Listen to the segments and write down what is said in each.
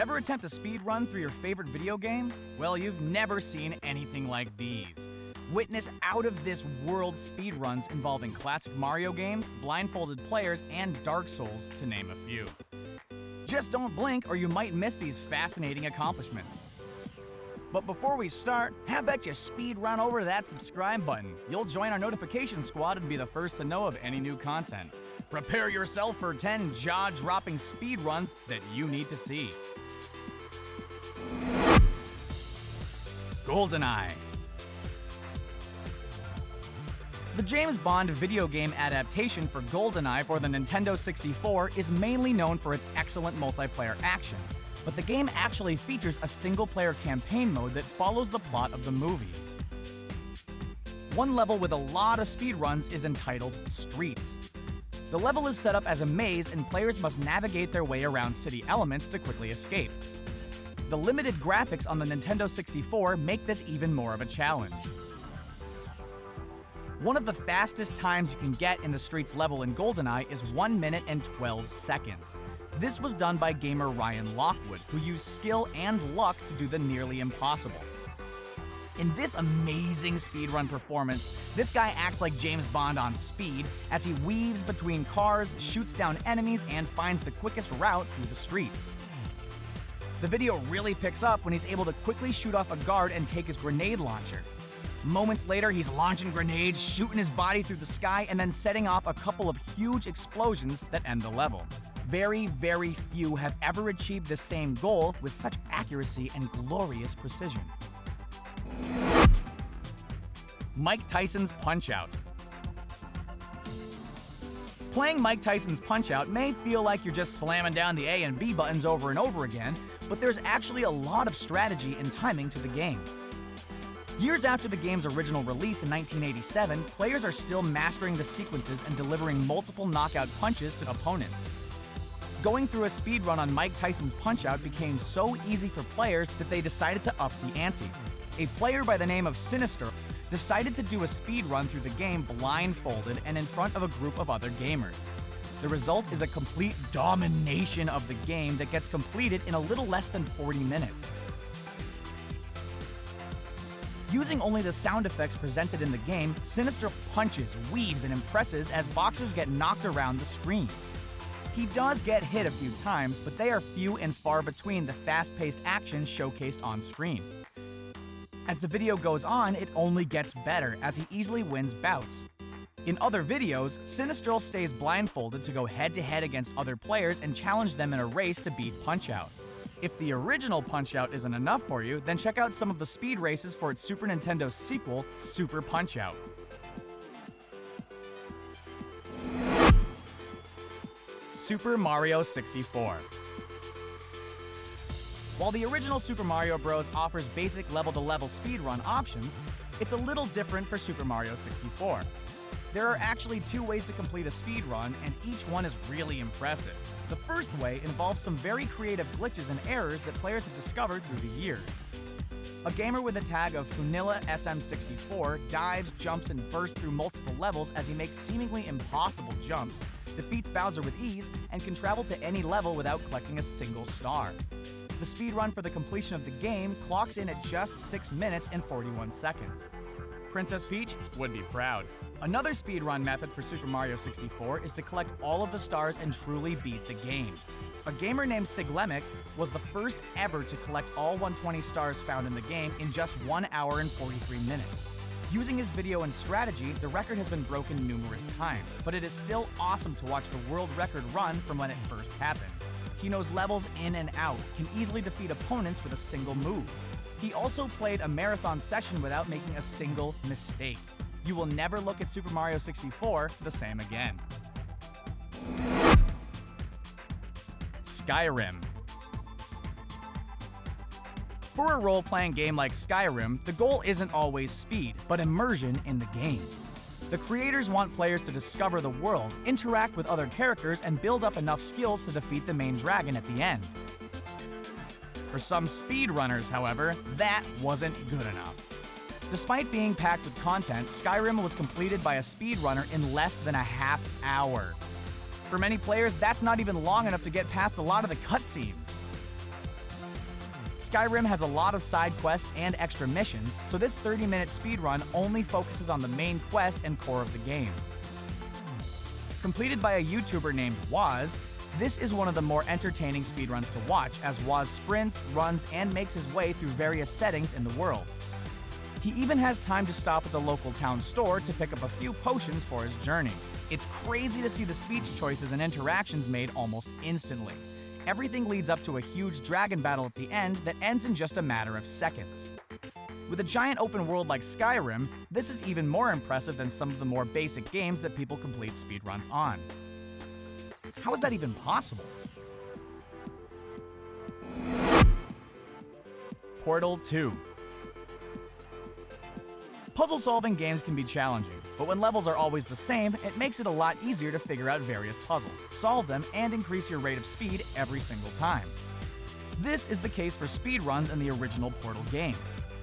Ever attempt a speed run through your favorite video game? Well, you've never seen anything like these. Witness out-of-this-world speedruns involving classic Mario games, blindfolded players, and Dark Souls, to name a few. Just don't blink or you might miss these fascinating accomplishments. But before we start, how about you speed run over to that subscribe button? You'll join our notification squad and be the first to know of any new content. Prepare yourself for 10 jaw-dropping speed runs that you need to see. Goldeneye. The James Bond video game adaptation for Goldeneye for the Nintendo 64 is mainly known for its excellent multiplayer action, but the game actually features a single-player campaign mode that follows the plot of the movie. One level with a lot of speedruns is entitled Streets. The level is set up as a maze and players must navigate their way around city elements to quickly escape. The limited graphics on the Nintendo 64 make this even more of a challenge. One of the fastest times you can get in the Streets level in Goldeneye is 1 minute and 12 seconds. This was done by gamer Ryan Lockwood, who used skill and luck to do the nearly impossible. In this amazing speedrun performance, this guy acts like James Bond on speed as he weaves between cars, shoots down enemies, and finds the quickest route through the streets. The video really picks up when he's able to quickly shoot off a guard and take his grenade launcher. Moments later, he's launching grenades, shooting his body through the sky, and then setting off a couple of huge explosions that end the level. Very, very few have ever achieved the same goal with such accuracy and glorious precision. Mike Tyson's Punch-Out. Playing Mike Tyson's Punch-Out may feel like you're just slamming down the A and B buttons over and over again, but there's actually a lot of strategy and timing to the game. Years after the game's original release in 1987, players are still mastering the sequences and delivering multiple knockout punches to opponents. Going through a speedrun on Mike Tyson's Punch-Out became so easy for players that they decided to up the ante. A player by the name of Sinister decided to do a speedrun through the game blindfolded and in front of a group of other gamers. The result is a complete domination of the game that gets completed in a little less than 40 minutes. Using only the sound effects presented in the game, Sinister punches, weaves, and impresses as boxers get knocked around the screen. He does get hit a few times, but they are few and far between the fast-paced action showcased on screen. As the video goes on, it only gets better as he easily wins bouts. In other videos, Sinistral stays blindfolded to go head-to-head against other players and challenge them in a race to beat Punch-Out. If the original Punch-Out isn't enough for you, then check out some of the speed races for its Super Nintendo sequel, Super Punch-Out. Super Mario 64. While the original Super Mario Bros. Offers basic level-to-level speedrun options, it's a little different for Super Mario 64. There are actually two ways to complete a speedrun, and each one is really impressive. The first way involves some very creative glitches and errors that players have discovered through the years. A gamer with the tag of Funilla SM64 dives, jumps, and bursts through multiple levels as he makes seemingly impossible jumps, defeats Bowser with ease, and can travel to any level without collecting a single star. The speedrun for the completion of the game clocks in at just 6 minutes and 41 seconds. Princess Peach would be proud. Another speedrun method for Super Mario 64 is to collect all of the stars and truly beat the game. A gamer named Siglemic was the first ever to collect all 120 stars found in the game in just 1 hour and 43 minutes. Using his video and strategy, the record has been broken numerous times, but it is still awesome to watch the world record run from when it first happened. He knows levels in and out, can easily defeat opponents with a single move. He also played a marathon session without making a single mistake. You will never look at Super Mario 64 the same again. Skyrim. For a role-playing game like Skyrim, the goal isn't always speed, but immersion in the game. The creators want players to discover the world, interact with other characters, and build up enough skills to defeat the main dragon at the end. For some speedrunners, however, that wasn't good enough. Despite being packed with content, Skyrim was completed by a speedrunner in less than a half hour. For many players, that's not even long enough to get past a lot of the cutscenes. Skyrim has a lot of side quests and extra missions, so this 30-minute speedrun only focuses on the main quest and core of the game. Completed by a YouTuber named Waz, this is one of the more entertaining speedruns to watch, as Waz sprints, runs, and makes his way through various settings in the world. He even has time to stop at the local town store to pick up a few potions for his journey. It's crazy to see the speech choices and interactions made almost instantly. Everything leads up to a huge dragon battle at the end that ends in just a matter of seconds. With a giant open world like Skyrim, this is even more impressive than some of the more basic games that people complete speedruns on. How is that even possible? Portal 2. Puzzle-solving games can be challenging, but when levels are always the same, it makes it a lot easier to figure out various puzzles, solve them, and increase your rate of speed every single time. This is the case for speedruns in the original Portal game.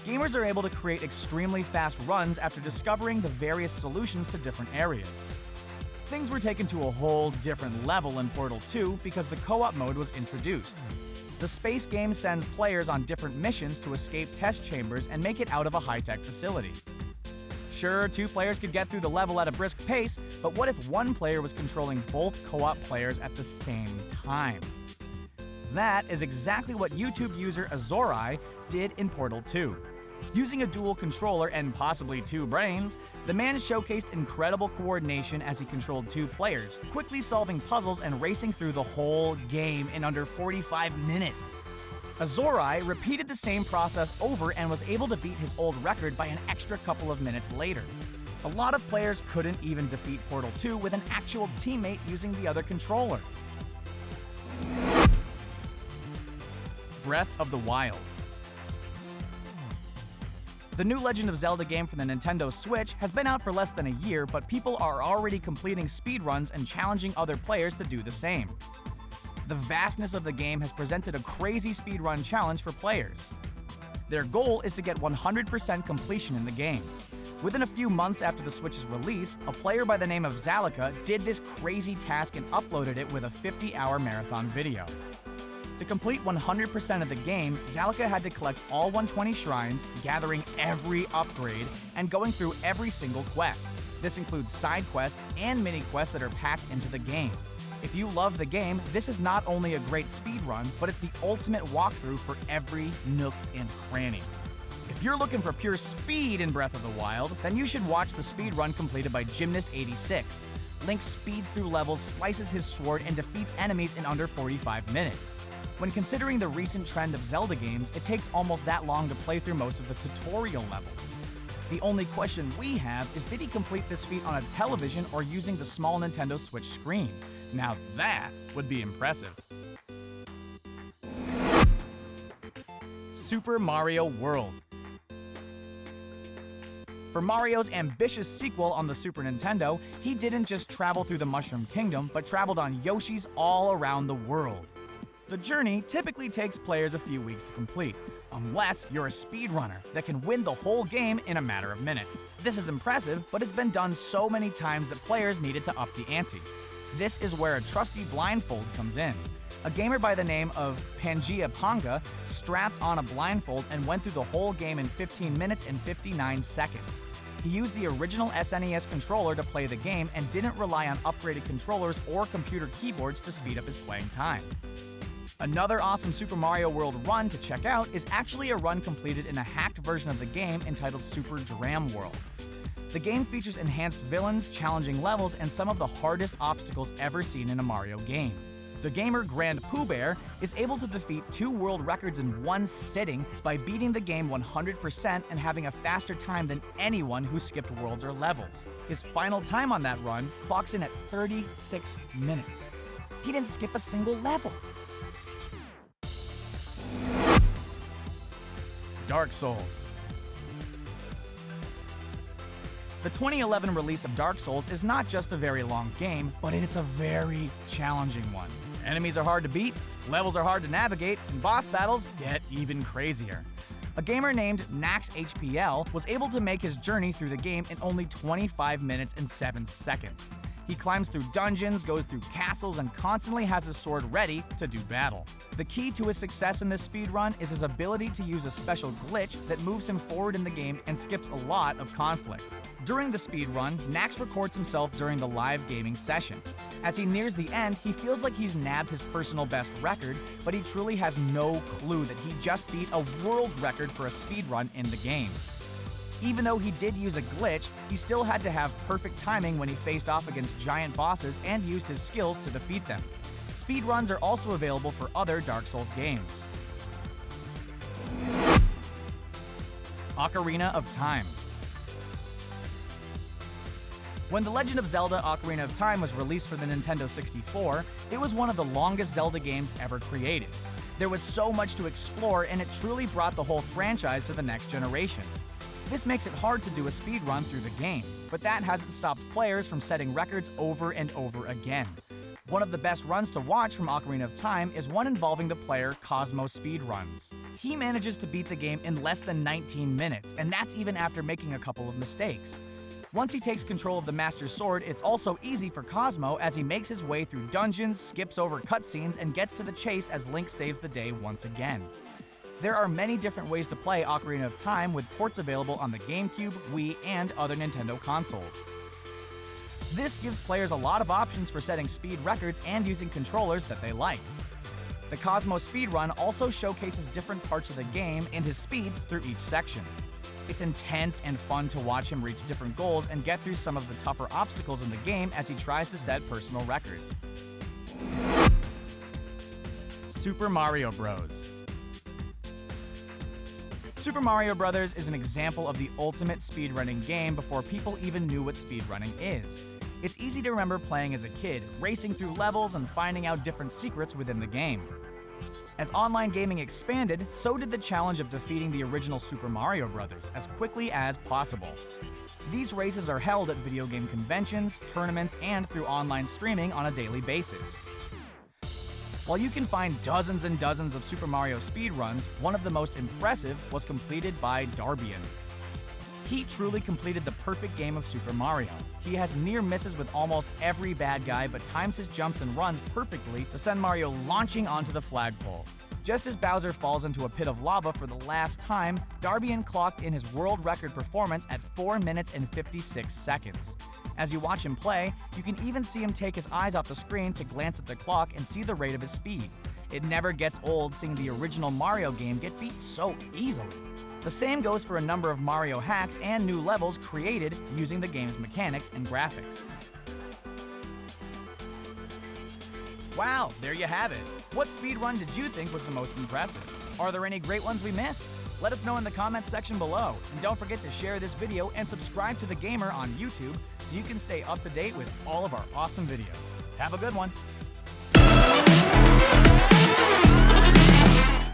Gamers are able to create extremely fast runs after discovering the various solutions to different areas. Things were taken to a whole different level in Portal 2 because the co-op mode was introduced. The space game sends players on different missions to escape test chambers and make it out of a high-tech facility. Sure, 2 players could get through the level at a brisk pace, but what if 1 player was controlling both co-op players at the same time? That is exactly what YouTube user Azorai did in Portal 2. Using a dual controller and possibly 2 brains, the man showcased incredible coordination as he controlled 2 players, quickly solving puzzles and racing through the whole game in under 45 minutes. Azorai repeated the same process over and was able to beat his old record by an extra couple of minutes later. A lot of players couldn't even defeat Portal 2 with an actual teammate using the other controller. Breath of the Wild. The new Legend of Zelda game for the Nintendo Switch has been out for less than a year, but people are already completing speedruns and challenging other players to do the same. The vastness of the game has presented a crazy speedrun challenge for players. Their goal is to get 100% completion in the game. Within a few months after the Switch's release, a player by the name of Zalika did this crazy task and uploaded it with a 50-hour marathon video. To complete 100% of the game, Zalika had to collect all 120 shrines, gathering every upgrade, and going through every single quest. This includes side quests and mini quests that are packed into the game. If you love the game, this is not only a great speedrun, but it's the ultimate walkthrough for every nook and cranny. If you're looking for pure speed in Breath of the Wild, then you should watch the speedrun completed by Gymnast86. Link speeds through levels, slices his sword, and defeats enemies in under 45 minutes. When considering the recent trend of Zelda games, it takes almost that long to play through most of the tutorial levels. The only question we have is, did he complete this feat on a television or using the small Nintendo Switch screen? Now that would be impressive. Super Mario World. For Mario's ambitious sequel on the Super Nintendo, he didn't just travel through the Mushroom Kingdom, but traveled on Yoshis all around the world. The journey typically takes players a few weeks to complete, unless you're a speedrunner that can win the whole game in a matter of minutes. This is impressive, but it's been done so many times that players needed to up the ante. This is where a trusty blindfold comes in. A gamer by the name of Pangaea Ponga strapped on a blindfold and went through the whole game in 15 minutes and 59 seconds. He used the original SNES controller to play the game and didn't rely on upgraded controllers or computer keyboards to speed up his playing time. Another awesome Super Mario World run to check out is actually a run completed in a hacked version of the game entitled Super Dram World. The game features enhanced villains, challenging levels, and some of the hardest obstacles ever seen in a Mario game. The gamer Grand Pooh Bear is able to defeat 2 world records in one sitting by beating the game 100% and having a faster time than anyone who skipped worlds or levels. His final time on that run clocks in at 36 minutes. He didn't skip a single level. Dark Souls. The 2011 release of Dark Souls is not just a very long game, but it's a very challenging one. Enemies are hard to beat, levels are hard to navigate, and boss battles get even crazier. A gamer named NaxHPL was able to make his journey through the game in only 25 minutes and 7 seconds. He climbs through dungeons, goes through castles, and constantly has his sword ready to do battle. The key to his success in this speedrun is his ability to use a special glitch that moves him forward in the game and skips a lot of conflict. During the speedrun, Nax records himself during the live gaming session. As he nears the end, he feels like he's nabbed his personal best record, but he truly has no clue that he just beat a world record for a speedrun in the game. Even though he did use a glitch, he still had to have perfect timing when he faced off against giant bosses and used his skills to defeat them. Speedruns are also available for other Dark Souls games. Ocarina of Time. When The Legend of Zelda: Ocarina of Time was released for the Nintendo 64, it was one of the longest Zelda games ever created. There was so much to explore, and it truly brought the whole franchise to the next generation. This makes it hard to do a speedrun through the game, but that hasn't stopped players from setting records over and over again. One of the best runs to watch from Ocarina of Time is one involving the player Cosmo Speedruns. He manages to beat the game in less than 19 minutes, and that's even after making a couple of mistakes. Once he takes control of the Master Sword, it's also easy for Cosmo as he makes his way through dungeons, skips over cutscenes, and gets to the chase as Link saves the day once again. There are many different ways to play Ocarina of Time, with ports available on the GameCube, Wii, and other Nintendo consoles. This gives players a lot of options for setting speed records and using controllers that they like. The Cosmo speedrun also showcases different parts of the game and his speeds through each section. It's intense and fun to watch him reach different goals and get through some of the tougher obstacles in the game as he tries to set personal records. Super Mario Bros. Super Mario Bros. Is an example of the ultimate speedrunning game before people even knew what speedrunning is. It's easy to remember playing as a kid, racing through levels and finding out different secrets within the game. As online gaming expanded, so did the challenge of defeating the original Super Mario Bros. As quickly as possible. These races are held at video game conventions, tournaments, and through online streaming on a daily basis. While you can find dozens and dozens of Super Mario speedruns, one of the most impressive was completed by Darbian. He truly completed the perfect game of Super Mario. He has near misses with almost every bad guy, but times his jumps and runs perfectly to send Mario launching onto the flagpole. Just as Bowser falls into a pit of lava for the last time, Darbian clocked in his world record performance at 4 minutes and 56 seconds. As you watch him play, you can even see him take his eyes off the screen to glance at the clock and see the rate of his speed. It never gets old seeing the original Mario game get beat so easily. The same goes for a number of Mario hacks and new levels created using the game's mechanics and graphics. Wow, there you have it. What speedrun did you think was the most impressive? Are there any great ones we missed? Let us know in the comments section below. And don't forget to share this video and subscribe to The Gamer on YouTube so you can stay up to date with all of our awesome videos. Have a good one.